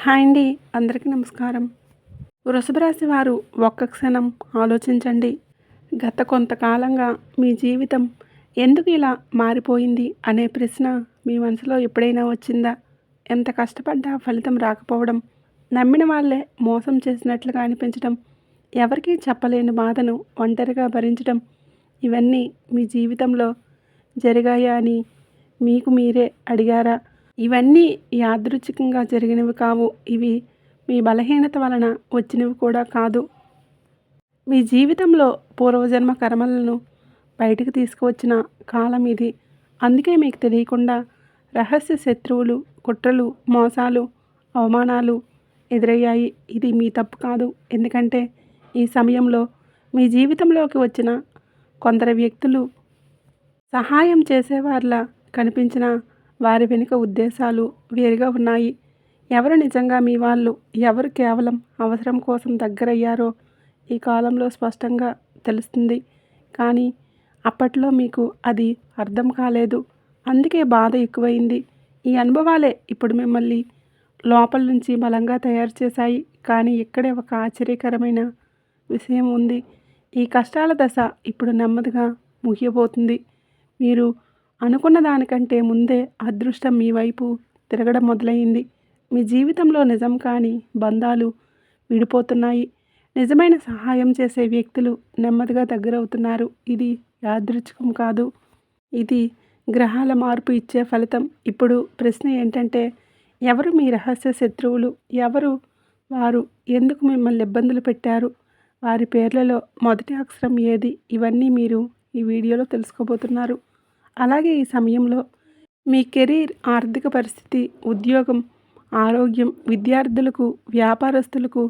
Hi అండి. అందరికీ నమస్కారం. వృషభ రాశి వారు ఒక్క క్షణం ఆలోచించండి. గత కొంతకాలంగా మీ జీవితం ఎందుకు ఇలా మారిపోయింది అనే ప్రశ్న మీ మనసులో ఎప్పుడైనా వచ్చిందా? ఎంత కష్టపడ్డా ఫలితం రాకపోవడం, నమ్మిన వాళ్ళే మోసం చేసినట్లుగా అనిపించడం, ఎవరికీ చెప్పలేని బాధను ఒంటరిగా భరించడం, ఇవన్నీ మీ జీవితంలో జరిగాయా అని మీకు మీరే అడిగారా? ఇవన్నీ యాదృచ్ఛికంగా జరిగినవి కావు. ఇవి మీ బలహీనత వలన వచ్చినవి కూడా కాదు. మీ జీవితంలో పూర్వజన్మ కర్మలను బయటికి తీసుకువచ్చిన కాలం ఇది. అందుకే మీకు తెలియకుండా రహస్య శత్రువులు, కుట్రలు, మోసాలు, అవమానాలు ఎదురయ్యాయి. ఇది మీ తప్పు కాదు. ఎందుకంటే ఈ సమయంలో మీ జీవితంలోకి వచ్చిన కొందరు వ్యక్తులు సహాయం చేసేవారిలా కనిపించిన వారి వెనుక ఉద్దేశాలు వేరుగా ఉన్నాయి. ఎవరు నిజంగా మీ వాళ్ళు, ఎవరు కేవలం అవసరం కోసం దగ్గరయ్యారో ఈ కాలంలో స్పష్టంగా తెలుస్తుంది. కానీ అప్పట్లో మీకు అది అర్థం కాలేదు. అందుకే బాధ ఎక్కువైంది. ఈ అనుభవాలే ఇప్పుడు మిమ్మల్ని లోపల నుంచి బలంగా తయారు చేశాయి. కానీ ఇక్కడే ఒక ఆశ్చర్యకరమైన విషయం ఉంది. ఈ కష్టాల దశ ఇప్పుడు నెమ్మదిగా ముగియబోతుంది. మీరు అనుకున్న దానికంటే ముందే అదృష్టం మీ వైపు తిరగడం మొదలైంది. మీ జీవితంలో నిజం కాని బంధాలు విడిపోతున్నాయి. నిజమైన సహాయం చేసే వ్యక్తులు నెమ్మదిగా దగ్గరవుతున్నారు. ఇది యాదృచ్ఛికం కాదు. ఇది గ్రహాల మార్పు ఇచ్చే ఫలితం. ఇప్పుడు ప్రశ్న ఏంటంటే, ఎవరు మీ రహస్య శత్రువులు? ఎవరు వారు? ఎందుకు మిమ్మల్ని ఇబ్బందులు పెట్టారు? వారి పేర్లలో మొదటి అక్షరం ఏది? ఇవన్నీ మీరు ఈ వీడియోలో తెలుసుకోబోతున్నారు. అలాగే ఈ సమయంలో మీ కెరీర్, ఆర్థిక పరిస్థితి, ఉద్యోగం, ఆరోగ్యం, విద్యార్థులకు, వ్యాపారస్తులకు,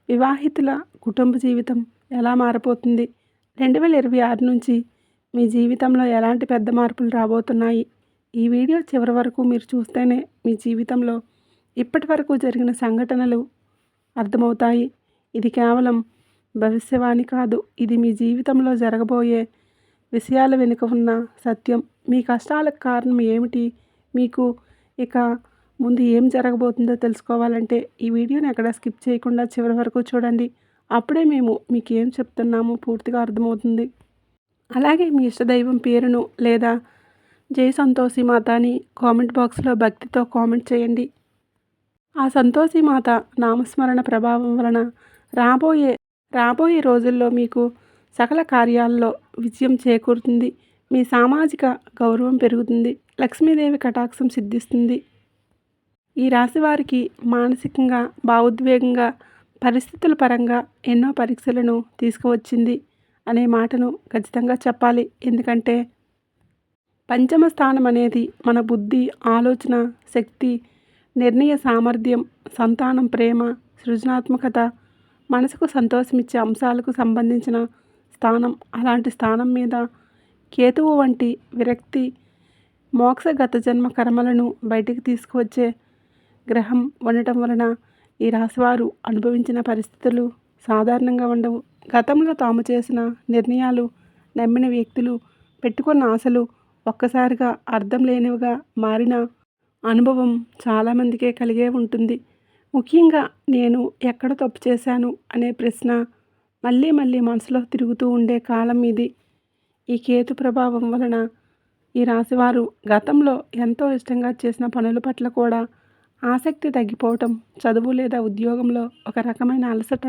వివాహితుల కుటుంబ జీవితం ఎలా మారబోతుంది? 2026 నుంచి మీ జీవితంలో ఎలాంటి పెద్ద మార్పులు రాబోతున్నాయి? ఈ వీడియో చివరి వరకు మీరు చూస్తేనే మీ జీవితంలో ఇప్పటి వరకు జరిగిన సంఘటనలు అర్థమవుతాయి. ఇది కేవలం భవిష్యవాణి కాదు. ఇది మీ జీవితంలో జరగబోయే విషయాల వెనుక ఉన్న సత్యం. మీ కష్టాలకు కారణం ఏమిటి? మీకు ఇక ముందు ఏం జరగబోతుందో తెలుసుకోవాలంటే ఈ వీడియోని ఎక్కడ స్కిప్ చేయకుండా చివరి వరకు చూడండి. అప్పుడే మేము మీకు ఏం చెప్తున్నామో పూర్తిగా అర్థమవుతుంది. అలాగే మీ ఇష్టదైవం పేరును లేదా జై సంతోషి మాత అని కామెంట్ బాక్స్లో భక్తితో కామెంట్ చేయండి. ఆ సంతోషి మాత నామస్మరణ ప్రభావం వలన రాబోయే రోజుల్లో మీకు సకల కార్యాల్లో విజయం చేకూరుతుంది. మీ సామాజిక గౌరవం పెరుగుతుంది. లక్ష్మీదేవి కటాక్షం సిద్ధిస్తుంది. ఈ రాశి వారికి మానసికంగా, భావోద్వేగంగా, పరిస్థితుల పరంగా ఎన్నో పరీక్షలను తీసుకువచ్చింది అనే మాటను ఖచ్చితంగా చెప్పాలి. ఎందుకంటే పంచమ స్థానం అనేది మన బుద్ధి, ఆలోచన శక్తి, నిర్ణయ సామర్థ్యం, సంతానం, ప్రేమ, సృజనాత్మకత, మనసుకు సంతోషమిచ్చే అంశాలకు సంబంధించిన స్థానం. అలాంటి స్థానం మీద కేతువు వంటి విరక్తి, మోక్షగత జన్మ కర్మలను బయటికి తీసుకువచ్చే గ్రహం ఉండటం వలన ఈ రాశివారు అనుభవించిన పరిస్థితులు సాధారణంగా ఉండవు. గతంలో తాము చేసిన నిర్ణయాలు, నమ్మిన వ్యక్తులు, పెట్టుకున్న ఆశలు ఒక్కసారిగా అర్థం లేనివిగా మారిన అనుభవం చాలామందికే కలిగే ఉంటుంది. ముఖ్యంగా నేను ఎక్కడ తప్పు చేశాను అనే ప్రశ్న మళ్ళీ మళ్ళీ మనసులో తిరుగుతూ ఉండే కాలం ఇది. ఈ కేతు ప్రభావం వలన ఈ రాశివారు గతంలో ఎంతో ఇష్టంగా చేసిన పనుల పట్ల కూడా ఆసక్తి తగ్గిపోవటం, చదువు లేదా ఉద్యోగంలో ఒక రకమైన అలసట,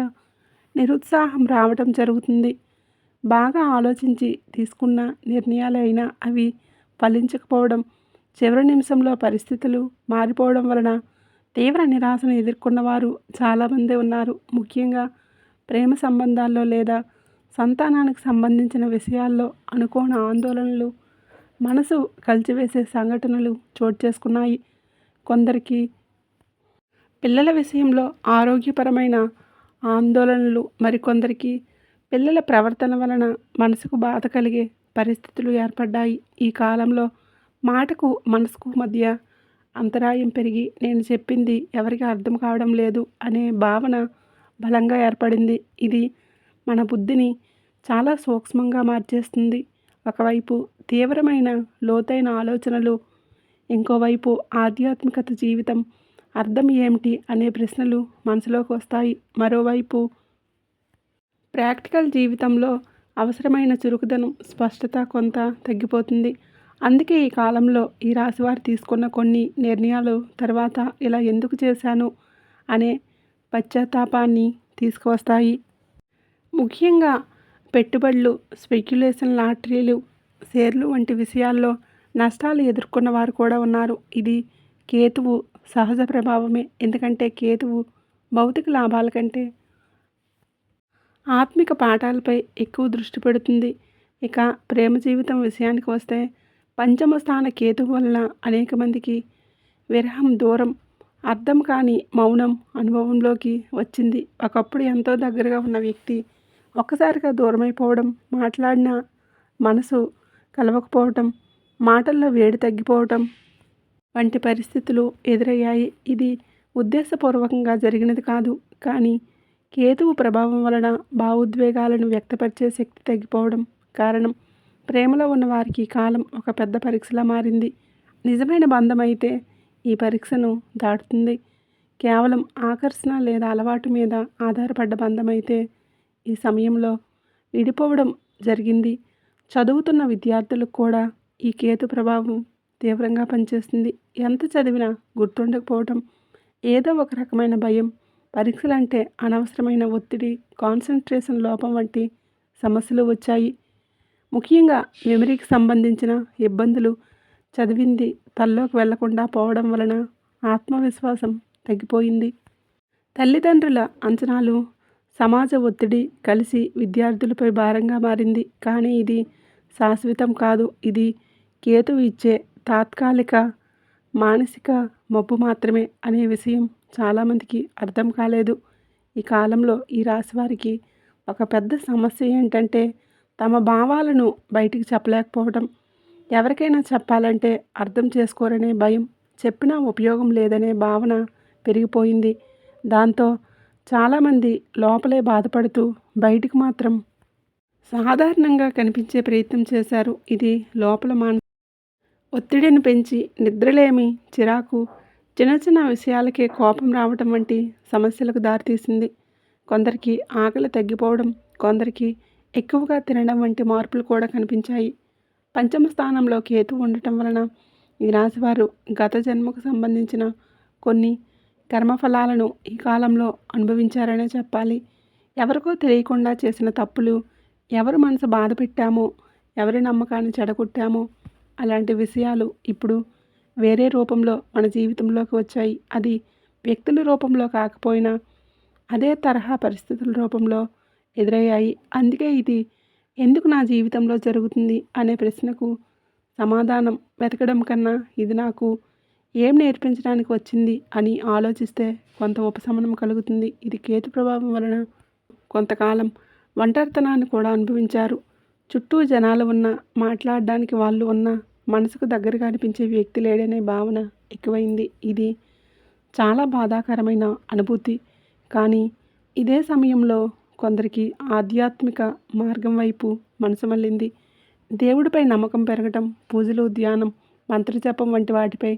నిరుత్సాహం రావటం జరుగుతుంది. బాగా ఆలోచించి తీసుకున్న నిర్ణయాలు అయినా అవి ఫలించకపోవడం, చివరి నిమిషంలో పరిస్థితులు మారిపోవడం వలన తీవ్ర నిరాశను ఎదుర్కొన్నవారు చాలామంది ఉన్నారు. ముఖ్యంగా ప్రేమ సంబంధాల్లో లేదా సంతానానికి సంబంధించిన విషయాల్లో అనుకోని ఆందోళనలు, మనసు కలిచివేసే సంఘటనలు చోటు చేసుకున్నాయి. కొందరికి పిల్లల విషయంలో ఆరోగ్యపరమైన ఆందోళనలు, మరికొందరికి పిల్లల ప్రవర్తన వలన మనసుకు బాధ కలిగే పరిస్థితులు ఏర్పడ్డాయి. ఈ కాలంలో మాటకు మనసుకు మధ్య అంతరాయం పెరిగి నేను చెప్పింది ఎవరికి అర్థం కావడం లేదు అనే భావన బలంగా ఏర్పడింది. ఇది మన బుద్ధిని చాలా సూక్ష్మంగా మార్చేస్తుంది. ఒకవైపు తీవ్రమైన లోతైన ఆలోచనలు, ఇంకోవైపు ఆధ్యాత్మికత జీవితం అర్థం ఏమిటి అనే ప్రశ్నలు మనసులోకి వస్తాయి. మరోవైపు ప్రాక్టికల్ జీవితంలో అవసరమైన చురుకుదనం, స్పష్టత కొంత తగ్గిపోతుంది. అందుకే ఈ కాలంలో ఈ రాశివారు తీసుకున్న కొన్ని నిర్ణయాలు తర్వాత ఇలా ఎందుకు చేశాను అనే పశ్చాత్తాపాన్ని తీసుకువస్తాయి. ముఖ్యంగా పెట్టుబడులు, స్పెక్యులేషన్, లాటరీలు, షేర్లు వంటి విషయాల్లో నష్టాలు ఎదుర్కొన్న వారు కూడా ఉన్నారు. ఇది కేతువు సహజ ప్రభావమే. ఎందుకంటే కేతువు భౌతిక లాభాల కంటే ఆత్మిక పాఠాలపై ఎక్కువ దృష్టి పెడుతుంది. ఇక ప్రేమ జీవితం విషయానికి వస్తే పంచమ స్థాన కేతువు వలన అనేక మందికి విరహం, దూరం, అర్థం కాని మౌనం అనుభవంలోకి వచ్చింది. ఒకప్పుడు ఎంతో దగ్గరగా ఉన్న వ్యక్తి ఒక్కసారిగా దూరమైపోవడం, మాట్లాడిన మనసు కలవకపోవటం, మాటల్లో వేడి తగ్గిపోవటం వంటి పరిస్థితులు ఎదురయ్యాయి. ఇది ఉద్దేశపూర్వకంగా జరిగినది కాదు. కానీ కేతువు ప్రభావం వలన భావోద్వేగాలను వ్యక్తపరిచే శక్తి తగ్గిపోవడం కారణం. ప్రేమలో ఉన్న వారికి కాలం ఒక పెద్ద పరీక్షలా మారింది. నిజమైన బంధం అయితే ఈ పరీక్షను దాటుతుంది. కేవలం ఆకర్షణ లేదా అలవాటు మీద ఆధారపడ్డ బంధం అయితే ఈ సమయంలో విడిపోవడం జరిగింది. చదువుతున్న విద్యార్థులకు కూడా ఈ కేతు ప్రభావం తీవ్రంగా పనిచేస్తుంది. ఎంత చదివినా గుర్తుండకపోవడం, ఏదో ఒక రకమైన భయం, పరీక్షలంటే అనవసరమైన ఒత్తిడి, కాన్సన్ట్రేషన్ లోపం వంటి సమస్యలు వచ్చాయి. ముఖ్యంగా మెమరీకి సంబంధించిన ఇబ్బందులు, చదివింది తల్లోకి వెళ్లకుండా పోవడం వలన ఆత్మవిశ్వాసం తగ్గిపోయింది. తల్లిదండ్రుల అంచనాలు, సమాజ ఒత్తిడి కలిసి విద్యార్థులపై భారంగా మారింది. కానీ ఇది శాశ్వతం కాదు. ఇది కేతువు ఇచ్చే తాత్కాలిక మానసిక మబ్బు మాత్రమే అనే విషయం చాలామందికి అర్థం కాలేదు. ఈ కాలంలో ఈ రాశి వారికి ఒక పెద్ద సమస్య ఏంటంటే తమ భావాలను బయటికి చెప్పలేకపోవడం. ఎవరికైనా చెప్పాలంటే అర్థం చేసుకోరనే భయం, చెప్పినా ఉపయోగం లేదనే భావన పెరిగిపోయింది. దాంతో చాలామంది లోపలే బాధపడుతూ బయటికి మాత్రం సాధారణంగా కనిపించే ప్రయత్నం చేశారు. ఇది లోపల ఒత్తిడిని పెంచి నిద్రలేమి, చిరాకు, చిన్న చిన్న విషయాలకే కోపం రావటం వంటి సమస్యలకు దారితీసింది. కొందరికి ఆకలి తగ్గిపోవడం, కొందరికి ఎక్కువగా తినడం వంటి మార్పులు కూడా కనిపించాయి. పంచమ స్థానంలో కేతు ఉండటం వలన ఈ రాశివారు గత జన్మకు సంబంధించిన కొన్ని కర్మఫలాలను ఈ కాలంలో అనుభవించారనే చెప్పాలి. ఎవరికో తెలియకుండా చేసిన తప్పులు, ఎవరి మనసు బాధ పెట్టామో, ఎవరి నమ్మకాన్ని చెడగొట్టామో అలాంటి విషయాలు ఇప్పుడు వేరే రూపంలో మన జీవితంలోకి వచ్చాయి. అది వ్యక్తుల రూపంలో కాకపోయినా అదే తరహా పరిస్థితుల రూపంలో ఎదురయ్యాయి. అందుకే ఇది ఎందుకు నా జీవితంలో జరుగుతుంది అనే ప్రశ్నకు సమాధానం వెతకడం కన్నా ఇది నాకు ఏం నేర్పించడానికి వచ్చింది అని ఆలోచిస్తే కొంత ఉపశమనం కలుగుతుంది. ఇది కేతు ప్రభావం వలన కొంతకాలం ఒంటరితనాన్ని కూడా అనుభవించారు. చుట్టూ జనాలు ఉన్నా, మాట్లాడడానికి వాళ్ళు ఉన్నా మనసుకు దగ్గరగా అనిపించే వ్యక్తి లేడనే భావన ఎక్కువైంది. ఇది చాలా బాధాకరమైన అనుభూతి. కానీ ఇదే సమయంలో కొందరికి ఆధ్యాత్మిక మార్గం వైపు మనసు మళ్ళింది. దేవుడిపై నమ్మకం పెరగటం, పూజలు, ధ్యానం, మంత్రజపం వంటి వాటిపై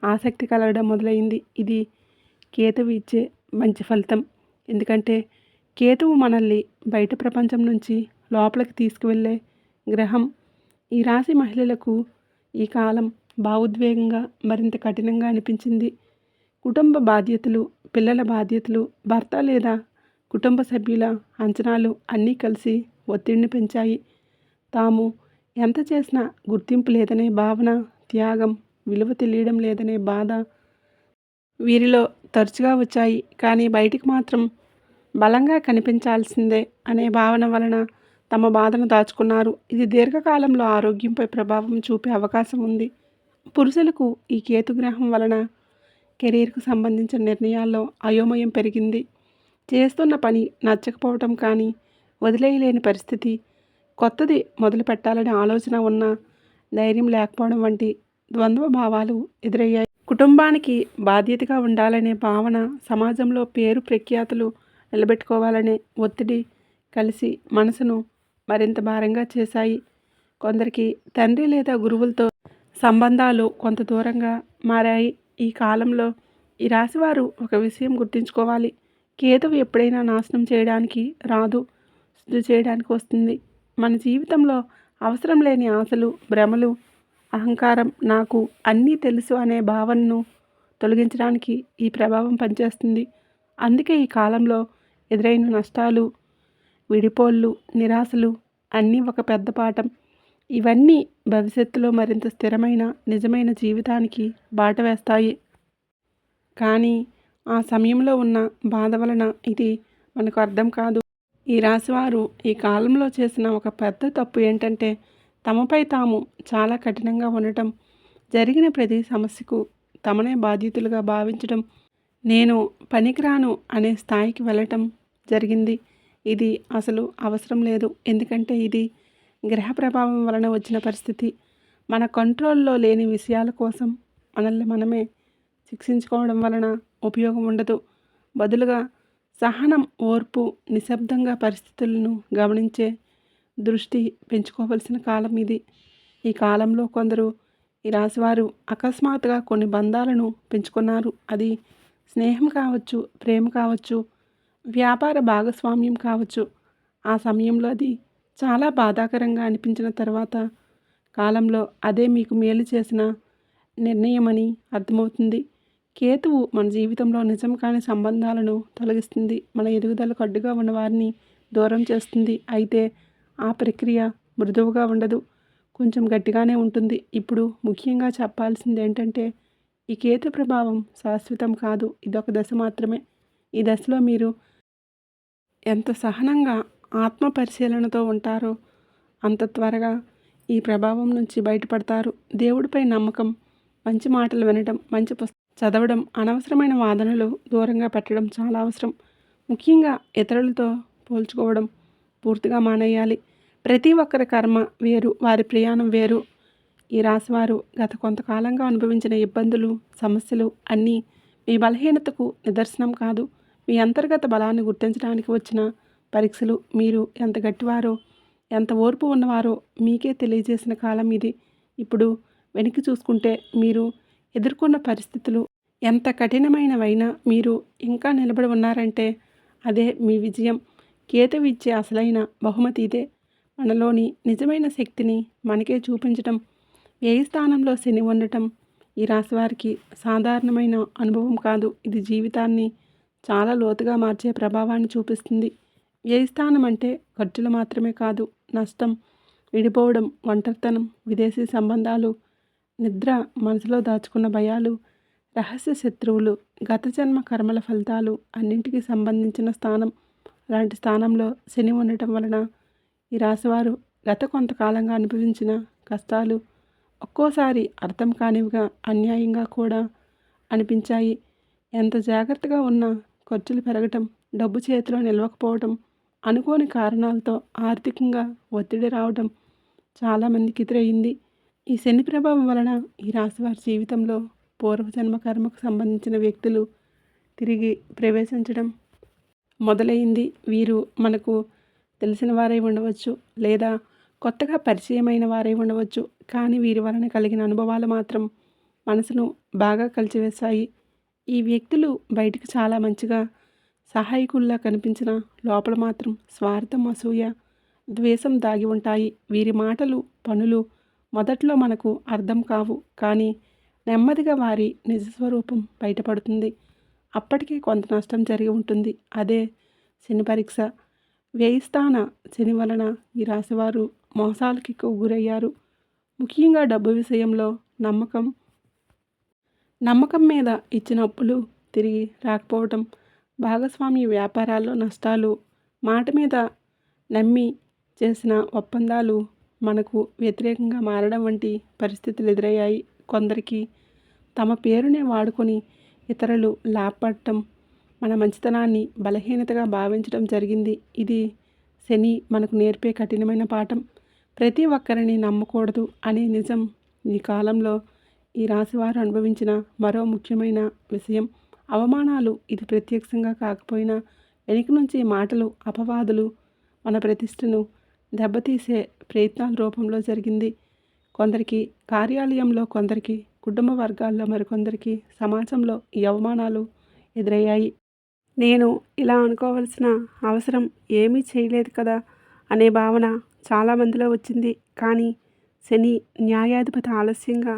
ఆసక్తి కలగడం మొదలైంది. ఇది కేతువు ఇచ్చే మంచి ఫలితం. ఎందుకంటే కేతువు మనల్ని బయట ప్రపంచం నుంచి లోపలికి తీసుకువెళ్ళే గ్రహం. ఈ రాశి మహిళలకు ఈ కాలం భావోద్వేగంగా మరింత కఠినంగా అనిపించింది. కుటుంబ బాధ్యతలు, పిల్లల బాధ్యతలు, భర్త లేదా కుటుంబ సభ్యుల అంచనాలు అన్నీ కలిసి ఒత్తిడిని పెంచాయి. తాము ఎంత చేసినా గుర్తింపు లేదనే భావన, త్యాగం, విలువ తెలియడం లేదనే బాధ వీరిలో తరచుగా వచ్చాయి. కానీ బయటికి మాత్రం బలంగా కనిపించాల్సిందే అనే భావన వలన తమ బాధను దాచుకున్నారు. ఇది దీర్ఘకాలంలో ఆరోగ్యంపై ప్రభావం చూపే అవకాశం ఉంది. పురుషులకు ఈ కేతుగ్రహం వలన కెరీర్కు సంబంధించిన నిర్ణయాల్లో అయోమయం పెరిగింది. చేస్తున్న పని నచ్చకపోవటం కానీ, వదిలేయలేని పరిస్థితి, కొత్తది మొదలు పెట్టాలనే ఆలోచన ఉన్నా ధైర్యం లేకపోవడం వంటి ద్వంద్వ భావాలు ఎదురయ్యాయి. కుటుంబానికి బాధ్యతగా ఉండాలనే భావన, సమాజంలో పేరు ప్రఖ్యాతులు నిలబెట్టుకోవాలనే ఒత్తిడి కలిసి మనసును మరింత భారంగా చేశాయి. కొందరికి తండ్రి లేదా గురువులతో సంబంధాలు కొంత దూరంగా మారాయి. ఈ కాలంలో ఈ రాశివారు ఒక విషయం గుర్తుంచుకోవాలి. కేతువు ఎప్పుడైనా నాశనం చేయడానికి రాదు, శుద్ధి చేయడానికి వస్తుంది. మన జీవితంలో అవసరం లేని ఆశలు, భ్రమలు, అహంకారం, నాకు అన్నీ తెలుసు అనే భావనను తొలగించడానికి ఈ ప్రభావం పనిచేస్తుంది. అందుకే ఈ కాలంలో ఎదురైన నష్టాలు, విడిపోళ్ళు, నిరాశలు అన్నీ ఒక పెద్ద పాఠం. ఇవన్నీ భవిష్యత్తులో మరింత స్థిరమైన, నిజమైన జీవితానికి బాట వేస్తాయి. కానీ ఆ సమయంలో ఉన్న బాధ వలన ఇది మనకు అర్థం కాదు. ఈ రాశివారు ఈ కాలంలో చేసిన ఒక పెద్ద తప్పు ఏంటంటే, తమపై తాము చాలా కఠినంగా ఉండటం, జరిగిన ప్రతి సమస్యకు తమనే బాధ్యతలుగా భావించడం, నేను పనికిరాను అనే స్థాయికి వెళ్ళటం జరిగింది. ఇది అసలు అవసరం లేదు. ఎందుకంటే ఇది గ్రహ ప్రభావం వలన వచ్చిన పరిస్థితి. మన కంట్రోల్లో లేని విషయాల కోసం మనల్ని మనమే శిక్షించుకోవడం వలన ఉపయోగం ఉండదు. బదులుగా సహనం, ఓర్పు, నిశ్శబ్దంగా పరిస్థితులను గమనించే దృష్టి పెంచుకోవలసిన కాలం ఇది. ఈ కాలంలో కొందరు ఈ రాశివారు అకస్మాత్తుగా కొన్ని బంధాలను పెంచుకున్నారు. అది స్నేహం కావచ్చు, ప్రేమ కావచ్చు, వ్యాపార భాగస్వామ్యం కావచ్చు. ఆ సమయంలో అది చాలా బాధాకరంగా అనిపించిన తర్వాత కాలంలో అదే మీకు మేలు చేసిన నిర్ణయమని అర్థమవుతుంది. కేతువు మన జీవితంలో నిజం కాని సంబంధాలను తొలగిస్తుంది. మన ఎదుగుదలకు అడ్డుగా ఉన్న వారిని దూరం చేస్తుంది. అయితే ఆ ప్రక్రియ మృదువుగా ఉండదు, కొంచెం గట్టిగానే ఉంటుంది. ఇప్పుడు ముఖ్యంగా చెప్పాల్సింది ఏంటంటే, ఈ కేతు ప్రభావం శాశ్వతం కాదు. ఇదొక దశ మాత్రమే. ఈ దశలో మీరు ఎంత సహనంగా ఆత్మ పరిశీలనతో ఉంటారో అంత త్వరగా ఈ ప్రభావం నుంచి బయటపడతారు. దేవుడిపై నమ్మకం, మంచి మాటలు వినడం, మంచి పుస్తకం చదవడం, అనవసరమైన వాదనలు దూరంగా పెట్టడం చాలా అవసరం. ముఖ్యంగా ఇతరులతో పోల్చుకోవడం పూర్తిగా మానేయాలి. ప్రతి ఒక్కరి కర్మ వేరు, వారి ప్రయాణం వేరు. ఈ రాశివారు గత కొంతకాలంగా అనుభవించిన ఇబ్బందులు, సమస్యలు అన్నీ మీ బలహీనతకు నిదర్శనం కాదు, మీ అంతర్గత బలాన్ని గుర్తించడానికి వచ్చిన పరీక్షలు. మీరు ఎంత గట్టివారో, ఎంత ఓర్పు ఉన్నవారో మీకే తెలియజేసిన కాలం ఇది. ఇప్పుడు వెనక్కి చూసుకుంటే మీరు ఎదుర్కొన్న పరిస్థితులు ఎంత కఠినమైనవైనా మీరు ఇంకా నిలబడి ఉన్నారంటే అదే మీ విజయం. కేతువు ఇచ్చే అసలైన బహుమతి ఇదే. మనలోని నిజమైన శక్తిని మనకే చూపించటం. వ్యయ స్థానంలో శని ఉండటం ఈ రాశివారికి సాధారణమైన అనుభవం కాదు. ఇది జీవితాన్ని చాలా లోతుగా మార్చే ప్రభావాన్ని చూపిస్తుంది. వ్యయస్థానం అంటే ఖర్చులు మాత్రమే కాదు, నష్టం, విడిపోవడం, ఒంటరితనం, విదేశీ సంబంధాలు, నిద్ర, మనసులో దాచుకున్న భయాలు, రహస్య శత్రువులు, గత జన్మ కర్మల ఫలితాలు అన్నింటికి సంబంధించిన స్థానం. అలాంటి స్థానంలో శని ఉండటం వలన ఈ రాశివారు గత కొంతకాలంగా అనుభవించిన కష్టాలు ఒక్కోసారి అర్థం కానివిగా, అన్యాయంగా కూడా అనిపించాయి. ఎంత జాగ్రత్తగా ఉన్నా ఖర్చులు పెరగటం, డబ్బు చేతిలో నిలవకపోవడం, అనుకోని కారణాలతో ఆర్థికంగా ఒత్తిడి రావడం చాలామందికి ఎదురయ్యింది. ఈ శని ప్రభావం వలన ఈ రాశివారి జీవితంలో పూర్వజన్మ కర్మకు సంబంధించిన వ్యక్తులు తిరిగి ప్రవేశించడం మొదలైంది. వీరు మనకు తెలిసిన వారై ఉండవచ్చు, లేదా కొత్తగా పరిచయమైన వారై ఉండవచ్చు. కానీ వీరి వలన కలిగిన అనుభవాలు మాత్రం మనసును బాగా కలిచివేశాయి. ఈ వ్యక్తులు బయటికి చాలా మంచిగా, సహాయకుల్లా కనిపించిన లోపల మాత్రం స్వార్థం, అసూయ, ద్వేషం దాగి ఉంటాయి. వీరి మాటలు, పనులు మొదట్లో మనకు అర్థం కావు, కానీ నెమ్మదిగా వారి నిజస్వరూపం బయటపడుతుంది. అప్పటికే కొంత నష్టం జరిగి ఉంటుంది. అదే శని పరీక్ష. వ్యయస్థాన శని వలన ఈ రాశివారు మోసాలకి గురయ్యారు. ముఖ్యంగా డబ్బు విషయంలో నమ్మకం మీద ఇచ్చిన అప్పులు తిరిగి రాకపోవటం, భాగస్వామ్య వ్యాపారాల్లో నష్టాలు, మాట మీద నమ్మి చేసిన ఒప్పందాలు మనకు వ్యతిరేకంగా మారడం వంటి పరిస్థితులు ఎదురయ్యాయి. కొందరికి తమ పేరునే వాడుకొని ఇతరులు లాభపడటం, మన మంచితనాన్ని బలహీనతగా భావించడం జరిగింది. ఇది శని మనకు నేర్పే కఠినమైన పాఠం. ప్రతి ఒక్కరిని నమ్మకూడదు అనే నిజం ఈ కాలంలో ఈ రాశివారు అనుభవించిన మరో ముఖ్యమైన విషయం. అవమానాలు. ఇది ప్రత్యక్షంగా కాకపోయినా వెనుక నుంచి మాటలు, అపవాదులు మన ప్రతిష్టను దెబ్బతీసే ప్రయత్నాల రూపంలో జరిగింది. కొందరికి కార్యాలయంలో, కొందరికి కుటుంబ వర్గాల్లో మరికొందరికి సమాజంలో ఈ అవమానాలు ఎదురయ్యాయి. నేను ఇలా అనుకోవాల్సిన అవసరం ఏమీ చేయలేదు కదా అనే భావన చాలామందిలో వచ్చింది. కానీ శని న్యాయాధిపతి ఆలస్యంగా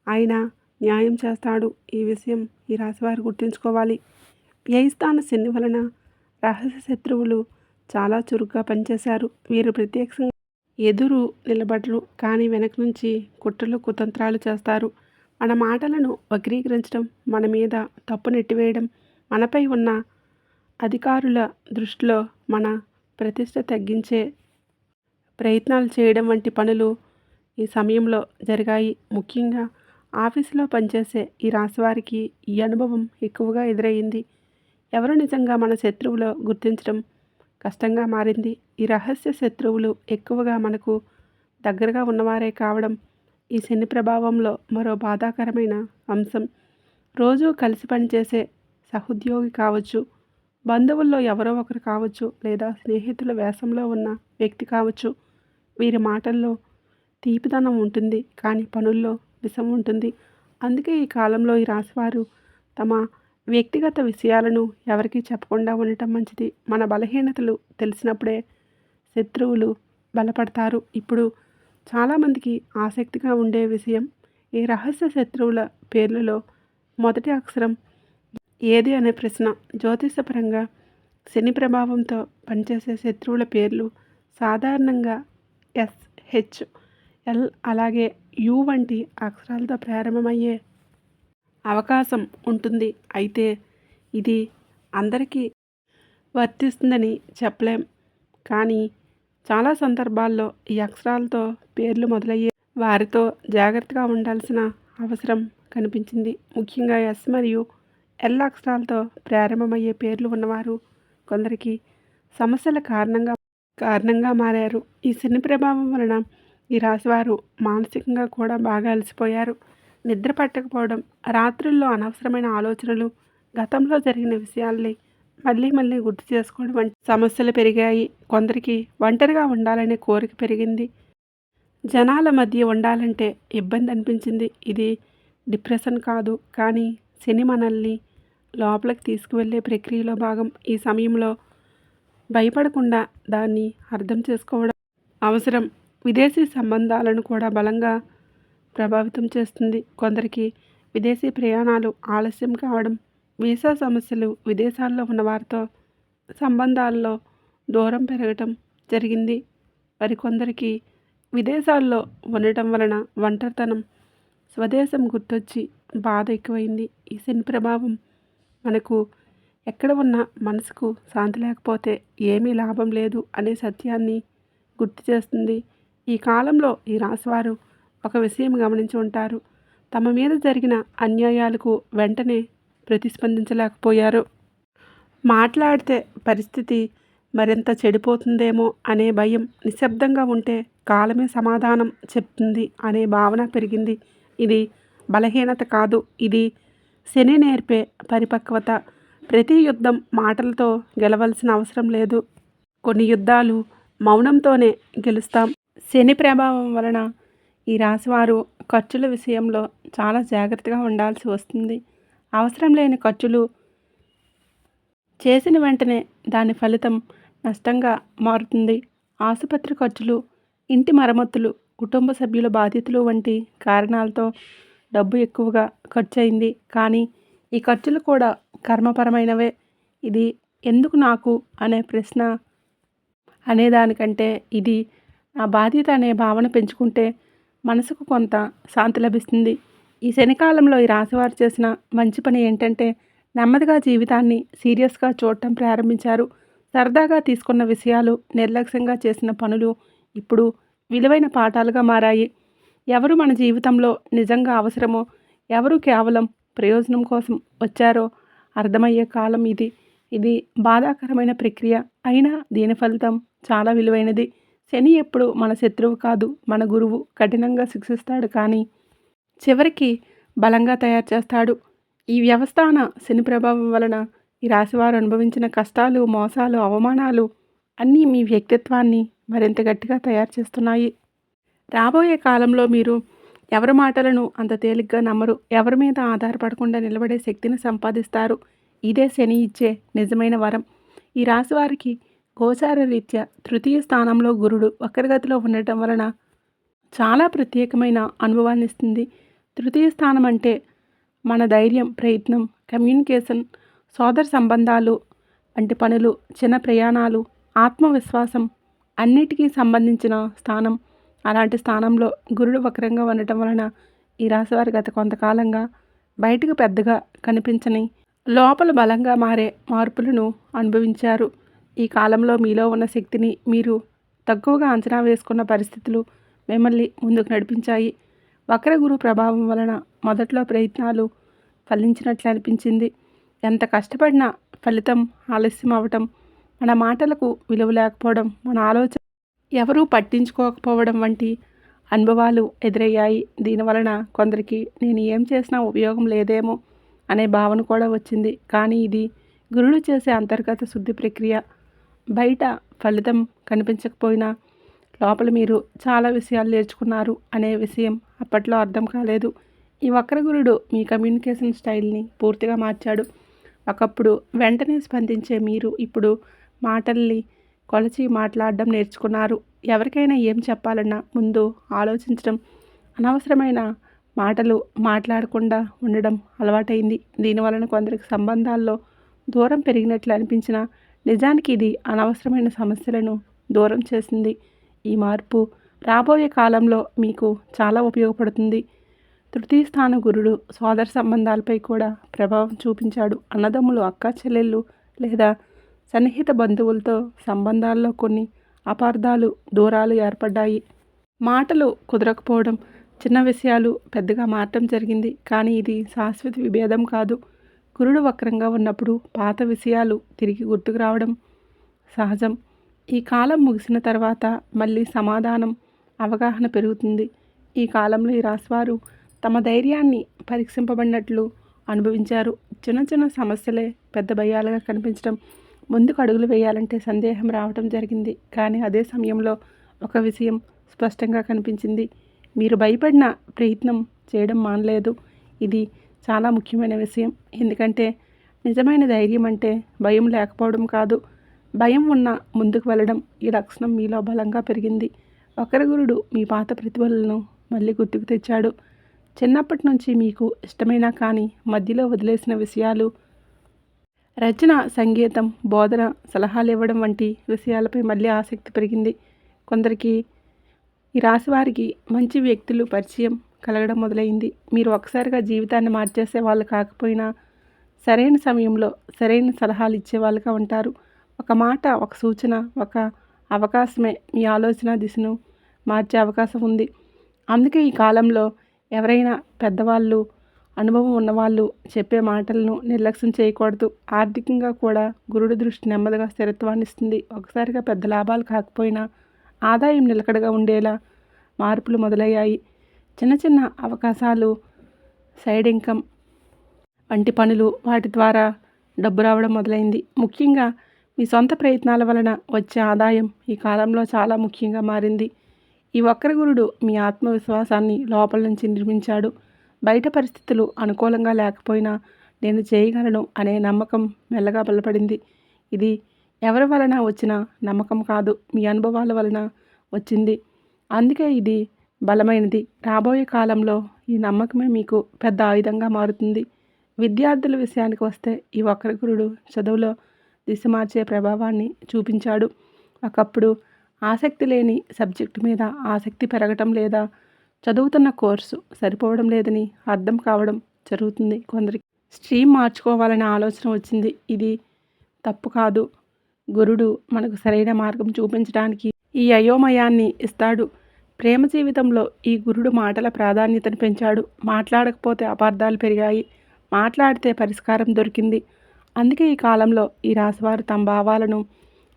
ఆయన న్యాయం చేస్తాడు. ఈ విషయం ఈ రాశివారు గుర్తుంచుకోవాలి. వ్యయస్థాన శని వలన రహస్య శత్రువులు చాలా చురుగ్గా పనిచేశారు. వీరు ప్రత్యక్షంగా ఎదురు నిలబడరు, కానీ వెనక నుంచి కుట్రలు కుతంత్రాలు చేస్తారు. మన మాటలను వక్రీకరించడం, మన మీద తప్పు నెట్టివేయడం, మనపై ఉన్న అధికారుల దృష్టిలో మన ప్రతిష్ట తగ్గించే ప్రయత్నాలు చేయడం వంటి పనులు ఈ సమయంలో జరిగాయి. ముఖ్యంగా ఆఫీసులో పనిచేసే ఈ రాశివారికి ఈ అనుభవం ఎక్కువగా ఎదురయ్యింది. ఎవరు నిజంగా మన శత్రువులో గుర్తించడం కష్టంగా మారింది. ఈ రహస్య శత్రువులు ఎక్కువగా మనకు దగ్గరగా ఉన్నవారే కావడం ఈ శని ప్రభావంలో మరో బాధాకరమైన అంశం. రోజు కలిసి పనిచేసే సహోద్యోగి కావచ్చు, బంధువుల్లో ఎవరో ఒకరు కావచ్చు, లేదా స్నేహితుల వేషంలో ఉన్న వ్యక్తి కావచ్చు. వీరి మాటల్లో తీపిదనం ఉంటుంది, కానీ పనుల్లో విషం ఉంటుంది. అందుకే ఈ కాలంలో ఈ రాశివారు తమ వ్యక్తిగత విషయాలను ఎవరికీ చెప్పకుండా ఉండటం మంచిది. మన బలహీనతలు తెలిసినప్పుడే శత్రువులు బలపడతారు. ఇప్పుడు చాలామందికి ఆసక్తిగా ఉండే విషయం, ఈ రహస్య శత్రువుల పేర్లలో మొదటి అక్షరం ఏది అనే ప్రశ్న. జ్యోతిషపరంగా శని ప్రభావంతో పనిచేసే శత్రువుల పేర్లు సాధారణంగా ఎస్, హెచ్, ఎల్ అలాగే యు వంటి అక్షరాలతో ప్రారంభమయ్యే అవకాశం ఉంటుంది. అయితే ఇది అందరికీ వర్తిస్తుందని చెప్పలేం. కానీ చాలా సందర్భాల్లో ఈ అక్షరాలతో పేర్లు మొదలయ్యే వారితో జాగ్రత్తగా ఉండాల్సిన అవసరం కనిపించింది. ముఖ్యంగా ఎస్ మరియు ఎల్ అక్షరాలతో ప్రారంభమయ్యే పేర్లు ఉన్నవారు కొందరికి సమస్యల కారణంగా మారారు. ఈ శని ప్రభావం వలన ఈ రాశివారు మానసికంగా కూడా బాగా అలసిపోయారు. నిద్ర పట్టకపోవడం, రాత్రుల్లో అనవసరమైన ఆలోచనలు, గతంలో జరిగిన విషయాల్ని మళ్ళీ మళ్ళీ గుర్తు చేసుకోవడం వంటి సమస్యలు పెరిగాయి. కొందరికి ఒంటరిగా ఉండాలనే కోరిక పెరిగింది. జనాల మధ్య ఉండాలంటే ఇబ్బంది అనిపించింది. ఇది డిప్రెషన్ కాదు, కానీ శని మనల్ని లోపలికి తీసుకువెళ్ళే ప్రక్రియలో భాగం. ఈ సమయంలో భయపడకుండా దాన్ని అర్థం చేసుకోవడం అవసరం. విదేశీ సంబంధాలను కూడా బలంగా ప్రభావితం చేస్తుంది. కొందరికి విదేశీ ప్రయాణాలు ఆలస్యం కావడం, వీసా సమస్యలు, విదేశాల్లో ఉన్నవారితో సంబంధాల్లో దూరం పెరగటం జరిగింది. మరికొందరికి విదేశాల్లో ఉండటం వలన ఒంటరితనం, స్వదేశం గుర్తొచ్చి బాధ ఎక్కువైంది. ఈ శని ప్రభావం మనకు ఎక్కడ ఉన్నా మనసుకు శాంతి లేకపోతే ఏమీ లాభం లేదు అనే సత్యాన్ని గుర్తు చేస్తుంది. ఈ కాలంలో ఈ రాశివారు ఒక విషయం గమనించి ఉంటారు. తమ మీద జరిగిన అన్యాయాలకు వెంటనే ప్రతిస్పందించలేకపోయారు. మాట్లాడితే పరిస్థితి మరింత చెడిపోతుందేమో అనే భయం, నిశ్శబ్దంగా ఉంటే కాలమే సమాధానం చెప్తుంది అనే భావన పెరిగింది. ఇది బలహీనత కాదు, ఇది శని నేర్పే పరిపక్వత. ప్రతి యుద్ధం మాటలతో గెలవలసిన అవసరం లేదు. కొన్ని యుద్ధాలు మౌనంతోనే గెలుస్తాం. శని ప్రభావం వలన ఈ రాశివారు ఖర్చుల విషయంలో చాలా జాగ్రత్తగా ఉండాల్సి వస్తుంది. అవసరం లేని ఖర్చులు చేసిన వెంటనే దాని ఫలితం నష్టంగా మారుతుంది. ఆసుపత్రి ఖర్చులు, ఇంటి మరమ్మతులు, కుటుంబ సభ్యుల బాధ్యతలు వంటి కారణాలతో డబ్బు ఎక్కువగా ఖర్చయింది. కానీ ఈ ఖర్చులు కూడా కర్మపరమైనవే. ఇది ఎందుకు నాకు అనే ప్రశ్న అనేదానికంటే ఇది నా బాధ్యత అనే భావన పెంచుకుంటే మనసుకు కొంత శాంతి లభిస్తుంది. ఈ శనికాలంలో ఈ రాశివారు చేసిన మంచి పని ఏంటంటే నెమ్మదిగా జీవితాన్ని సీరియస్గా చూడటం ప్రారంభించారు. సరదాగా తీసుకున్న విషయాలు, నిర్లక్ష్యంగా చేసిన పనులు ఇప్పుడు విలువైన పాఠాలుగా మారాయి. ఎవరు మన జీవితంలో నిజంగా అవసరమో, ఎవరు కేవలం ప్రయోజనం కోసం వచ్చారో అర్థమయ్యే కాలం ఇది. ఇది బాధాకరమైన ప్రక్రియ, అయినా దీని ఫలితం చాలా విలువైనది. శని ఎప్పుడు మన శత్రువు కాదు, మన గురువు. కఠినంగా శిక్షిస్తాడు, కానీ చివరికి బలంగా తయారు చేస్తాడు. ఈ వ్యవస్థాన శని ప్రభావం వలన ఈ రాశివారు అనుభవించిన కష్టాలు, మోసాలు, అవమానాలు అన్నీ మీ వ్యక్తిత్వాన్ని మరింత గట్టిగా తయారు చేస్తున్నాయి. రాబోయే కాలంలో మీరు ఎవరి మాటలను అంత తేలిగ్గా నమ్మరు. ఎవరి మీద ఆధారపడకుండా నిలబడే శక్తిని సంపాదిస్తారు. ఇదే శని ఇచ్చే నిజమైన వరం. ఈ రాశి వారికి గోచార రీత్యా తృతీయ స్థానంలో గురుడు వక్రగతిలో ఉండటం వలన చాలా ప్రత్యేకమైన అనుభవాన్ని ఇస్తుంది. తృతీయ స్థానం అంటే మన ధైర్యం, ప్రయత్నం, కమ్యూనికేషన్, సోదర సంబంధాలు వంటి పనులు, చిన్న ప్రయాణాలు, ఆత్మవిశ్వాసం అన్నిటికీ సంబంధించిన స్థానం. అలాంటి స్థానంలో గురుడు వక్రంగా ఉండటం వలన ఈ రాశివారి గత కొంతకాలంగా బయటకు పెద్దగా కనిపించని లోపల బలంగా మారే మార్పులను అనుభవించారు. ఈ కాలంలో మీలో ఉన్న శక్తిని మీరు తక్కువగా అంచనా వేసుకున్న పరిస్థితులు మిమ్మల్ని ముందుకు నడిపించాయి. వక్ర గురు ప్రభావం వలన మొదట్లో ప్రయత్నాలు ఫలించినట్లు అనిపించింది. ఎంత కష్టపడినా ఫలితం ఆలస్యం అవ్వటం, మన మాటలకు విలువ లేకపోవడం, మన ఆలోచన ఎవరూ పట్టించుకోకపోవడం వంటి అనుభవాలు ఎదురయ్యాయి. దీనివలన కొందరికి నేను ఏం చేసినా ఉపయోగం లేదేమో అనే భావన కూడా వచ్చింది. కానీ ఇది గురుడు చేసే అంతర్గత శుద్ధి ప్రక్రియ. బయట ఫలితం కనిపించకపోయినా లోపల మీరు చాలా విషయాలు నేర్చుకున్నారు అనే విషయం అప్పట్లో అర్థం కాలేదు. ఈ వక్రగురుడు మీ కమ్యూనికేషన్ స్టైల్ని పూర్తిగా మార్చాడు. ఒకప్పుడు వెంటనే స్పందించే మీరు ఇప్పుడు మాటల్ని కొలచి మాట్లాడడం నేర్చుకున్నారు. ఎవరికైనా ఏం చెప్పాలన్నా ముందు ఆలోచించడం, అనవసరమైన మాటలు మాట్లాడకుండా ఉండడం అలవాటైంది. దీనివలన కొందరికి సంబంధాల్లో దూరం పెరిగినట్లు అనిపించిన నిజానికి ఇది అనవసరమైన సమస్యలను దూరం చేసింది. ఈ మార్పు రాబోయే కాలంలో మీకు చాలా ఉపయోగపడుతుంది. తృతీయ స్థాన గురుడు సోదర సంబంధాలపై కూడా ప్రభావం చూపించాడు. అన్నదమ్ములు, అక్క చెల్లెళ్ళు లేదా సన్నిహిత బంధువులతో సంబంధాల్లో కొన్ని అపార్థాలు, దూరాలు ఏర్పడ్డాయి. మాటలు కుదరకపోవడం, చిన్న విషయాలు పెద్దగా మారటం జరిగింది. కానీ ఇది శాశ్వత విభేదం కాదు. గురుడు వక్రంగా ఉన్నప్పుడు పాత విషయాలు తిరిగి గుర్తుకు రావడం సహజం. ఈ కాలం ముగిసిన తర్వాత మళ్ళీ సమాధానం, అవగాహన పెరుగుతుంది. ఈ కాలంలో ఈ రాశివారు తమ ధైర్యాన్ని పరీక్షింపబడినట్లు అనుభవించారు. చిన్న చిన్న సమస్యలే పెద్ద భయాలుగా కనిపించడం, ముందుకు అడుగులు వేయాలంటే సందేహం రావడం జరిగింది. కానీ అదే సమయంలో ఒక విషయం స్పష్టంగా కనిపించింది. మీరు భయపడిన ప్రయత్నం చేయడం మానలేదు. ఇది చాలా ముఖ్యమైన విషయం. ఎందుకంటే నిజమైన ధైర్యం అంటే భయం లేకపోవడం కాదు, భయం ఉన్న ముందుకు వెళ్ళడం. ఈ లక్షణం మీలో బలంగా పెరిగింది. వక్రగురుడు మీ పాత ప్రతిభలను మళ్ళీ గుర్తుకు తెచ్చాడు. చిన్నప్పటి నుంచి మీకు ఇష్టమైన కానీ మధ్యలో వదిలేసిన విషయాలు, రచన, సంగీతం, బోధన, సలహాలు ఇవ్వడం వంటి విషయాలపై మళ్ళీ ఆసక్తి పెరిగింది. కొందరికి ఈ రాశి వారికి మంచి వ్యక్తులు పరిచయం కలగడం మొదలైంది. మీరు ఒకసారిగా జీవితాన్ని మార్చేసే వాళ్ళు కాకపోయినా సరైన సమయంలో సరైన సలహాలు ఇచ్చేవాళ్ళుగా ఉంటారు. ఒక మాట, ఒక సూచన, ఒక అవకాశమే మీ ఆలోచన దిశను మార్చే అవకాశం ఉంది. అందుకే ఈ కాలంలో ఎవరైనా పెద్దవాళ్ళు, అనుభవం ఉన్నవాళ్ళు చెప్పే మాటలను నిర్లక్ష్యం చేయకూడదు. ఆర్థికంగా కూడా గురుడు దృష్టి నెమ్మదిగా స్థిరత్వాన్ని ఇస్తుంది. ఒకసారిగా పెద్ద లాభాలు కాకపోయినా ఆదాయం నిలకడగా ఉండేలా మార్పులు మొదలయ్యాయి. చిన్న చిన్న అవకాశాలు, సైడ్ ఇన్కమ్ వంటి పనులు, వాటి ద్వారా డబ్బు రావడం మొదలైంది. ముఖ్యంగా మీ సొంత ప్రయత్నాల వలన వచ్చే ఆదాయం ఈ కాలంలో చాలా ముఖ్యంగా మారింది. ఈ వక్రగురుడు మీ ఆత్మవిశ్వాసాన్ని లోపల నుంచి నిర్మించాడు. బయట పరిస్థితులు అనుకూలంగా లేకపోయినా నేను చేయగలను అనే నమ్మకం మెల్లగా బలపడింది. ఇది ఎవరి వలన వచ్చిన నమ్మకం కాదు, మీ అనుభవాల వలన వచ్చింది. అందుకే ఇది బలమైనది. రాబోయే కాలంలో ఈ నమ్మకమే మీకు పెద్ద ఆయుధంగా మారుతుంది. విద్యార్థుల విషయానికి వస్తే ఈ వక్రగురుడు చదువులో దిశ మార్చే ప్రభావాన్ని చూపించాడు. ఒకప్పుడు ఆసక్తి లేని సబ్జెక్టు మీద ఆసక్తి పెరగటం లేదా చదువుతున్న కోర్సు సరిపోవడం లేదని అర్థం కావడం జరుగుతుంది. కొందరికి స్ట్రీమ్ మార్చుకోవాలనే ఆలోచన వచ్చింది. ఇది తప్పు కాదు. గురుడు మనకు సరైన మార్గం చూపించడానికి ఈ అయోమయాన్ని ఇస్తాడు. ప్రేమ జీవితంలో ఈ గురుడు మాటల ప్రాధాన్యతను పెంచాడు. మాట్లాడకపోతే అపార్థాలు పెరిగాయి, మాట్లాడితే పరిష్కారం దొరికింది. అందుకే ఈ కాలంలో ఈ రాశివారు తమ భావాలను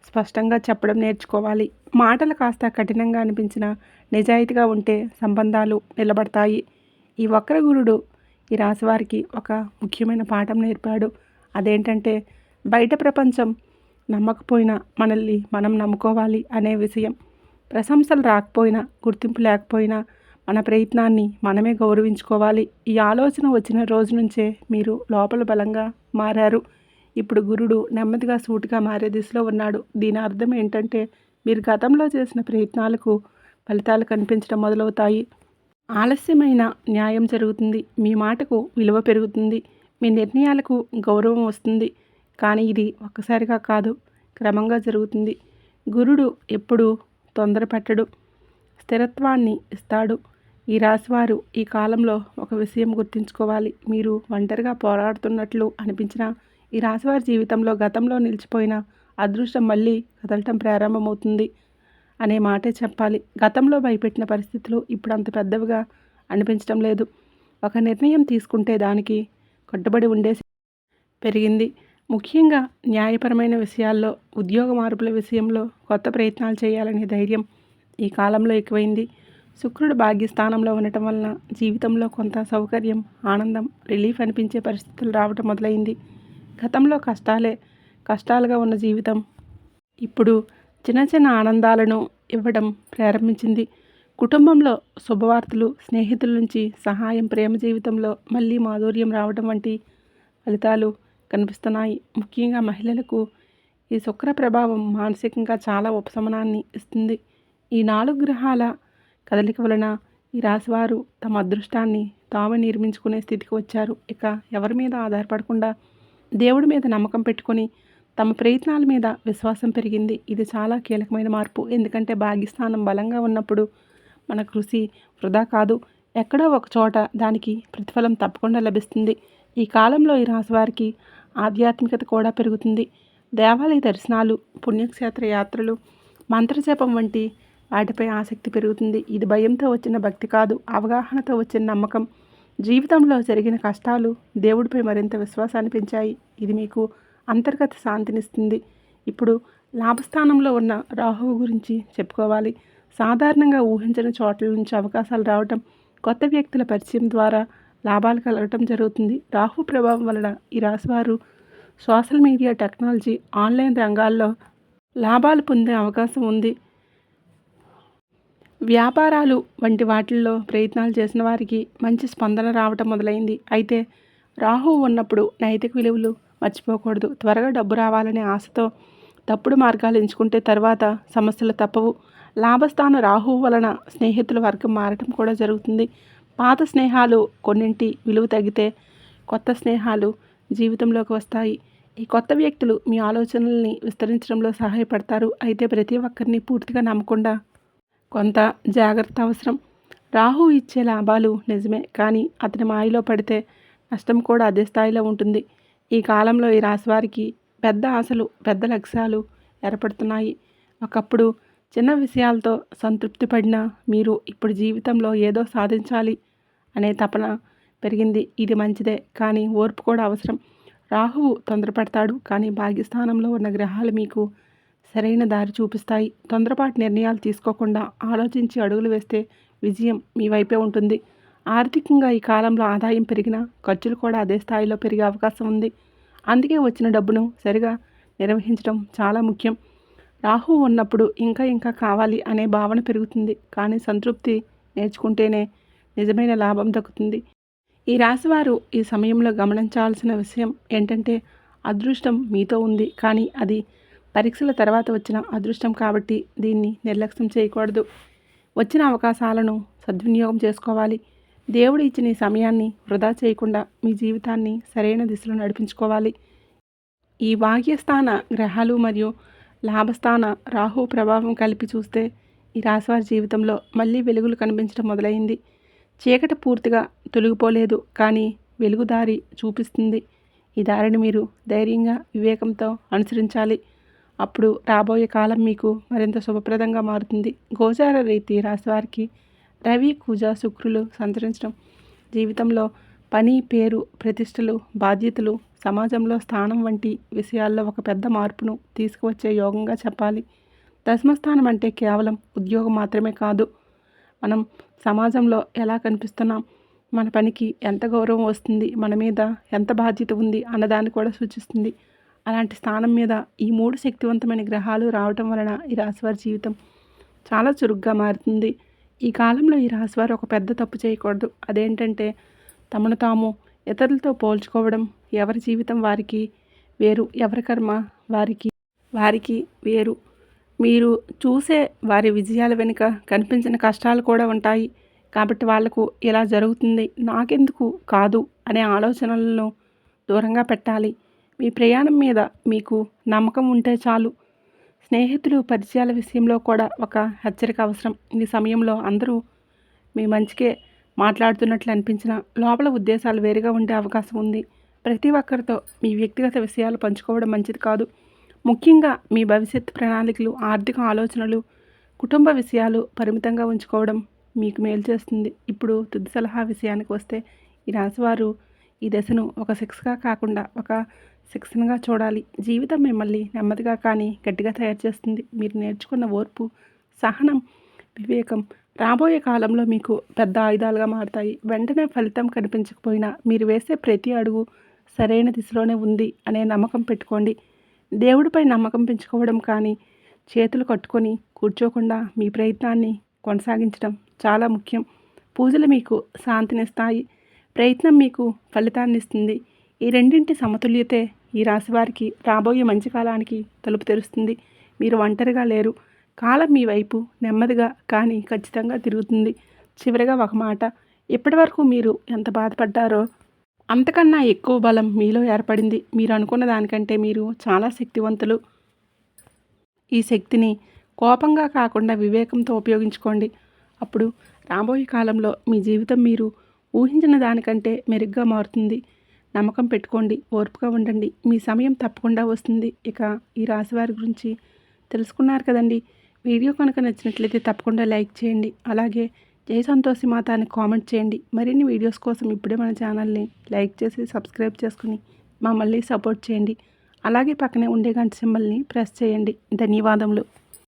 స్పష్టంగా చెప్పడం నేర్చుకోవాలి. మాటలు కాస్త కఠినంగా అనిపించిన నిజాయితీగా ఉంటే సంబంధాలు నిలబడతాయి. ఈ వక్రగురుడు ఈ రాశివారికి ఒక ముఖ్యమైన పాఠం నేర్పాడు. అదేంటంటే బయట ప్రపంచం నమ్మకపోయినా మనల్ని మనం నమ్ముకోవాలి అనే విషయం. ప్రశంసలు రాకపోయినా, గుర్తింపు లేకపోయినా మన ప్రయత్నాన్ని మనమే గౌరవించుకోవాలి. ఈ ఆలోచన వచ్చిన రోజు నుంచే మీరు లోపల బలంగా మారారు. ఇప్పుడు గురుడు నెమ్మదిగా సూటిగా మారే దిశలో ఉన్నాడు. దీని అర్థం ఏంటంటే మీరు గతంలో చేసిన ప్రయత్నాలకు ఫలితాలు కనిపించడం మొదలవుతాయి. ఆలస్యమైన న్యాయం జరుగుతుంది. మీ మాటకు విలువ పెరుగుతుంది. మీ నిర్ణయాలకు గౌరవం వస్తుంది. కానీ ఇది ఒక్కసారిగా కాదు, క్రమంగా జరుగుతుంది. గురుడు ఎప్పుడూ తొందరపెట్టడు, స్థిరత్వాన్ని ఇస్తాడు. ఈ రాశివారు ఈ కాలంలో ఒక విషయం గుర్తుంచుకోవాలి. మీరు ఒంటరిగా పోరాడుతున్నట్లు అనిపించినా ఈ రాశివారి జీవితంలో గతంలో నిలిచిపోయిన అదృష్టం మళ్ళీ కదలటం ప్రారంభమవుతుంది అనే మాటే చెప్పాలి. గతంలో భయపెట్టిన పరిస్థితులు ఇప్పుడు అంత పెద్దవిగా అనిపించడం లేదు. ఒక నిర్ణయం తీసుకుంటే దానికి కట్టుబడి ఉండే పెరిగింది. ముఖ్యంగా న్యాయపరమైన విషయాల్లో, ఉద్యోగ మార్పుల విషయంలో కొత్త ప్రయత్నాలు చేయాలనే ధైర్యం ఈ కాలంలో ఎక్కువైంది. శుక్రుడు భాగ్యస్థానంలో ఉండటం వలన జీవితంలో కొంత సౌకర్యం, ఆనందం, రిలీఫ్ అనిపించే పరిస్థితులు రావటం మొదలైంది. గతంలో కష్టాలుగా ఉన్న జీవితం ఇప్పుడు చిన్న చిన్న ఆనందాలను ఇవ్వడం ప్రారంభించింది. కుటుంబంలో శుభవార్తలు, స్నేహితుల నుంచి సహాయం, ప్రేమ జీవితంలో మళ్ళీ మాధుర్యం రావడం వంటి ఫలితాలు కనిపిస్తున్నాయి. ముఖ్యంగా మహిళలకు ఈ శుక్ర ప్రభావం మానసికంగా చాలా ఉపశమనాన్ని ఇస్తుంది. ఈ 4 గ్రహాల కదలిక వలన ఈ రాశివారు తమ అదృష్టాన్ని తామే నిర్మించుకునే స్థితికి వచ్చారు. ఇక ఎవరి మీద ఆధారపడకుండా దేవుడి మీద నమ్మకం పెట్టుకొని తమ ప్రయత్నాల మీద విశ్వాసం పెరిగింది. ఇది చాలా కీలకమైన మార్పు. ఎందుకంటే భాగ్యస్థానం బలంగా ఉన్నప్పుడు మన కృషి వృధా కాదు. ఎక్కడో ఒక చోట దానికి ప్రతిఫలం తప్పకుండా లభిస్తుంది. ఈ కాలంలో ఈ రాశివారికి ఆధ్యాత్మికత కూడా పెరుగుతుంది. దేవాలయ దర్శనాలు, పుణ్యక్షేత్ర యాత్రలు, మంత్రజపం వంటి వాటిపై ఆసక్తి పెరుగుతుంది. ఇది భయంతో వచ్చిన భక్తి కాదు, అవగాహనతో వచ్చిన నమ్మకం. జీవితంలో జరిగిన కష్టాలు దేవుడిపై మరింత విశ్వాసాన్ని పెంచాయి. ఇది మీకు అంతర్గత శాంతినిస్తుంది. ఇప్పుడు లాభస్థానంలో ఉన్న రాహువు గురించి చెప్పుకోవాలి. సాధారణంగా ఊహించని చోట్ల నుంచి అవకాశాలు రావటం, కొత్త వ్యక్తుల పరిచయం ద్వారా లాభాలు కలగటం జరుగుతుంది. రాహు ప్రభావం వలన ఈ రాశివారు సోషల్ మీడియా, టెక్నాలజీ, ఆన్లైన్ రంగాల్లో లాభాలు పొందే అవకాశం ఉంది. వ్యాపారాలు వంటి వాటిల్లో ప్రయత్నాలు చేసిన వారికి మంచి స్పందన రావటం మొదలైంది. అయితే రాహువు ఉన్నప్పుడు నైతిక విలువలు మర్చిపోకూడదు. త్వరగా డబ్బు రావాలనే ఆశతో తప్పుడు మార్గాలు ఎంచుకుంటే తర్వాత సమస్యలు తప్పవు. లాభస్థాన రాహువు వలన స్నేహితుల వర్గం మారటం కూడా జరుగుతుంది. పాత స్నేహాలు కొన్నింటి విలువ తగ్గితే కొత్త స్నేహాలు జీవితంలోకి వస్తాయి. ఈ కొత్త వ్యక్తులు మీ ఆలోచనల్ని విస్తరించడంలో సహాయపడతారు. అయితే ప్రతి ఒక్కరిని పూర్తిగా నమ్మకుండా కొంత జాగ్రత్త అవసరం. రాహు ఇచ్చే లాభాలు నిజమే, కానీ అతని మాయలో పడితే నష్టం కూడా అదే స్థాయిలో ఉంటుంది. ఈ కాలంలో ఈ రాశివారికి పెద్ద ఆశలు, పెద్ద లక్ష్యాలు ఏర్పడుతున్నాయి. ఒకప్పుడు చిన్న విషయాలతో సంతృప్తి పడిన మీరు ఇప్పుడు జీవితంలో ఏదో సాధించాలి అనే తపన పెరిగింది. ఇది మంచిదే, కానీ ఓర్పు కూడా అవసరం. రాహువు తొందరపడతాడు, కానీ భాగ్యస్థానంలో ఉన్న గ్రహాలు మీకు సరైన దారి చూపిస్తాయి. తొందరపాటు నిర్ణయాలు తీసుకోకుండా ఆలోచించి అడుగులు వేస్తే విజయం మీ వైపే ఉంటుంది. ఆర్థికంగా ఈ కాలంలో ఆదాయం పెరిగినా ఖర్చులు కూడా అదే స్థాయిలో పెరిగే అవకాశం ఉంది. అందుకే వచ్చిన డబ్బును సరిగా నిర్వహించడం చాలా ముఖ్యం. రాహు ఉన్నప్పుడు ఇంకా కావాలి అనే భావన పెరుగుతుంది, కానీ సంతృప్తి నేర్చుకుంటేనే నిజమైన లాభం దక్కుతుంది. ఈ రాశివారు ఈ సమయంలో గమనించాల్సిన విషయం ఏంటంటే అదృష్టం మీతో ఉంది, కానీ అది పరీక్షల తర్వాత వచ్చిన అదృష్టం కాబట్టి దీన్ని నిర్లక్ష్యం చేయకూడదు. వచ్చిన అవకాశాలను సద్వినియోగం చేసుకోవాలి. దేవుడు ఇచ్చిన ఈ సమయాన్ని వృధా చేయకుండా మీ జీవితాన్ని సరైన దిశలో నడిపించుకోవాలి. ఈ భాగ్యస్థాన గ్రహాలు మరియు లాభస్థాన రాహు ప్రభావం కలిపి చూస్తే ఈ రాశివారి జీవితంలో మళ్ళీ వెలుగులు కనిపించడం మొదలైంది. చీకటి పూర్తిగా తొలగిపోలేదు, కానీ వెలుగుదారి చూపిస్తుంది. ఈ దారిని మీరు ధైర్యంగా, వివేకంతో అనుసరించాలి. అప్పుడు రాబోయే కాలం మీకు మరింత శుభప్రదంగా మారుతుంది. గోచార రీతి రాశివారికి రవి, కుజ, శుక్రులు సంచరించడం జీవితంలో పని, పేరు, ప్రతిష్టలు, బాధ్యతలు, సమాజంలో స్థానం వంటి విషయాల్లో ఒక పెద్ద మార్పును తీసుకువచ్చే యోగంగా చెప్పాలి. దశమస్థానం అంటే కేవలం ఉద్యోగం మాత్రమే కాదు, మనం సమాజంలో ఎలా కనిపిస్తున్నాం, మన పనికి ఎంత గౌరవం వస్తుంది, మన మీద ఎంత బాధ్యత ఉంది అన్నదాన్ని కూడా సూచిస్తుంది. అలాంటి స్థానం మీద ఈ 3 శక్తివంతమైన గ్రహాలు రావటం వలన ఈ రాశివారి జీవితం చాలా చురుగ్గా మారుతుంది. ఈ కాలంలో ఈ రాశివారు ఒక పెద్ద తప్పు చేయకూడదు. అదేంటంటే తమను తాము ఇతరులతో పోల్చుకోవడం. ఎవరి జీవితం వారికి వేరు, ఎవరి కర్మ వారికి వారికి వేరు. మీరు చూసే వారి విజయాల వెనుక కనిపించిన కష్టాలు కూడా ఉంటాయి. కాబట్టి వాళ్లకు ఇలా జరుగుతుంది నాకెందుకు కాదు అనే ఆలోచనలను దూరంగా పెట్టాలి. మీ ప్రయాణం మీద మీకు నమ్మకం ఉంటే చాలు. స్నేహితులు పరిచయాల విషయంలో కూడా ఒక హెచ్చరిక అవసరం. ఈ సమయంలో అందరూ మీ మంచికే మాట్లాడుతున్నట్లు అనిపించిన లోపల ఉద్దేశాలు వేరుగా ఉండే అవకాశం ఉంది. ప్రతి ఒక్కరితో మీ వ్యక్తిగత విషయాలు పంచుకోవడం మంచిది కాదు. ముఖ్యంగా మీ భవిష్యత్తు ప్రణాళికలు, ఆర్థిక ఆలోచనలు, కుటుంబ విషయాలు పరిమితంగా ఉంచుకోవడం మీకు మేలు చేస్తుంది. ఇప్పుడు తుది సలహా విషయానికి వస్తే ఈ రాశివారు ఈ దశను ఒక శిక్షగా కాకుండా ఒక శిక్షణగా చూడాలి. జీవితం మిమ్మల్ని నెమ్మదిగా కానీ గట్టిగా తయారు చేస్తుంది. మీరు నేర్చుకున్న ఓర్పు, సహనం, వివేకం రాబోయే కాలంలో మీకు పెద్ద ఆయుధాలుగా మారుతాయి. వెంటనే ఫలితం కనిపించకపోయినా మీరు వేసే ప్రతి అడుగు సరైన దిశలోనే ఉంది అనే నమ్మకం పెట్టుకోండి. దేవుడిపై నమ్మకం పెంచుకోవడం కానీ చేతులు కట్టుకొని కూర్చోకుండా మీ ప్రయత్నాన్ని కొనసాగించడం చాలా ముఖ్యం. పూజలు మీకు శాంతినిస్తాయి, ప్రయత్నం మీకు ఫలితాన్ని ఇస్తుంది. ఈ రెండింటి సమతుల్యతే ఈ రాశివారికి రాబోయే మంచి కాలానికి తలుపు తెరుస్తుంది. మీరు ఒంటరిగా లేరు. కాలం మీ వైపు నెమ్మదిగా కానీ ఖచ్చితంగా తిరుగుతుంది. చివరిగా ఒక మాట, ఇప్పటివరకు మీరు ఎంత బాధపడ్డారో అంతకన్నా ఎక్కువ బలం మీలో ఏర్పడింది. మీరు అనుకున్న దానికంటే మీరు చాలా శక్తివంతులు. ఈ శక్తిని కోపంగా కాకుండా వివేకంతో ఉపయోగించుకోండి. అప్పుడు రాబోయే కాలంలో మీ జీవితం మీరు ఊహించిన దానికంటే మెరుగ్గా మారుతుంది. నమ్మకం పెట్టుకోండి, ఓర్పుగా ఉండండి. మీ సమయం తప్పకుండా వస్తుంది. ఇక ఈ రాశివారి గురించి తెలుసుకున్నారు కదండి. వీడియో కనుక నచ్చినట్లయితే తప్పకుండా లైక్ చేయండి. అలాగే జై సంతోషి మాత అని కామెంట్ చేయండి. మరిన్ని వీడియోస్ కోసం ఇప్పుడే మన ఛానల్ని లైక్ చేసి సబ్స్క్రైబ్ చేసుకుని మమ్మల్ని సపోర్ట్ చేయండి. అలాగే పక్కనే ఉండే గంట సింబల్ని ప్రెస్ చేయండి. ధన్యవాదములు.